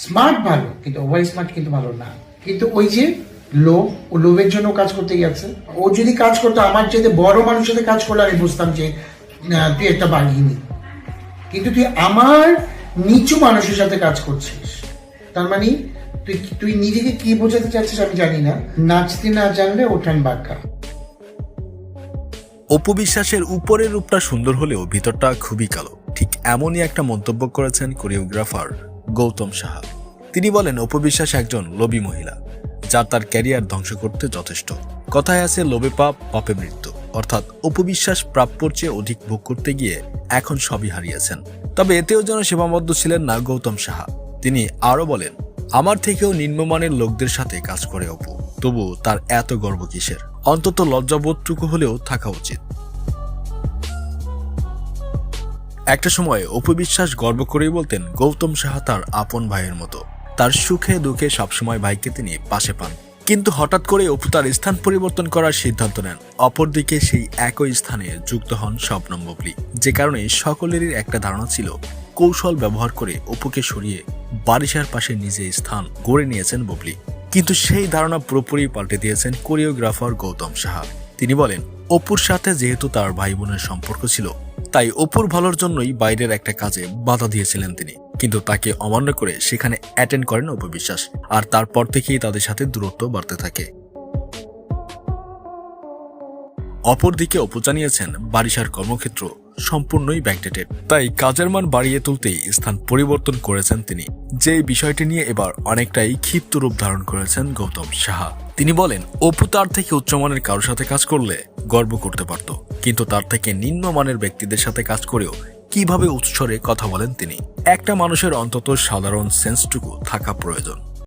Smart ভালো, কিন্তু over smart কিন্তু ভালো না। কিন্তু ওই যে লোভ, ও লোভের জন্য কাজ করতে গেছে। ও যদি কাজ করতো, আমার চাইতে বড় মানুষের সাথে কাজ করলে আমি বুঝতাম যে তুই একটা বাঘিনী, কিন্তু তুই আমার নিচু মানুষের সাথে কাজ করছিস। তার মানে তুই তুই নিজেকে কি বোঝাতে চাচ্ছিস আমি জানি না। নাচতে না জানলে ওঠান বাঁকা। অপু বিশ্বাসের উপরের রূপটা সুন্দর হলেও ভিতরটা খুবই কালো, ঠিক এমনই একটা মন্তব্য করেছেন কোরিওগ্রাফার গৌতম সাহা। তিনি বলেন, অপু বিশ্বাস একজন লোভী মহিলা, যা তার ক্যারিয়ার ধ্বংস করতে যথেষ্ট। কথায় আছে লোভে পাপ, পাপে মৃত্যু। অর্থাৎ অপু বিশ্বাস প্রাপ্যর চেয়ে অধিক ভোগ করতে গিয়ে এখন সবই হারিয়েছেন। তবে এতেও যেন সীমাবদ্ধ ছিলেন না গৌতম সাহা। তিনি আরও বলেন, আমার থেকেও নিম্নমানের লোকদের সাথে কাজ করে অপু, তবু তার এত গর্ব কিসের? অন্তত লজ্জাবোধটুকু হলেও থাকা উচিত। একটা সময় অপু বিশ্বাস গর্ব করেই বলতেন, গৌতম সাহা তার আপন ভাইয়ের মতো। তার সুখে দুঃখে সবসময় ভাইকে তিনি পাশে পান। কিন্তু হঠাৎ করে অপু তার স্থান পরিবর্তন করার সিদ্ধান্ত নেন। অপরদিকে সেই একই স্থানে যুক্ত হন শবনম বুবলি, যে কারণে সকলেরই একটা ধারণা ছিল কৌশল ব্যবহার করে অপুকে সরিয়ে বারিশার পাশে নিজে স্থান গড়ে নিয়েছেন বুবলি। কিন্তু সেই ধারণা পুরোপুরি পাল্টে দিয়েছেন কোরিওগ্রাফার গৌতম সাহা। তিনি বলেন, অপুর সাথে যেহেতু তার ভাই বোনের সম্পর্ক ছিল, তাই অপুর ভালোর জন্যই বাইরের একটা কাজে বাধা দিয়েছিলেন তিনি। কিন্তু তাকে অমান্য করে সেখানে অ্যাটেন্ড করেন অপু বিশ্বাস, আর তারপর থেকেই তাদের সাথে দূরত্ব বাড়তে থাকে। অপরদিকে অপু জানিয়েছেন, বারিশার কর্মক্ষেত্র সম্পূর্ণই ব্যাকডেটেড, তাই কাজের মান বাড়িয়ে তুলতেই স্থান পরিবর্তন করেছেন তিনি। যে বিষয়টি নিয়ে এবার অনেকটাই ক্ষিপ্ত রূপ ধারণ করেছেন গৌতম সাহা। তিনি বলেন, অপু তার থেকে উচ্চমানের কারোর সাথে কাজ করলে গর্ব করতে পারত, কিন্তু তার থেকে নিম্নমানের ব্যক্তিদের সাথে কাজ করেও কিভাবে উৎসরে কথা বলেন তিনি। একটা মানুষের অন্তত সাধারণ সেন্সটুকু থাকা প্রয়োজন।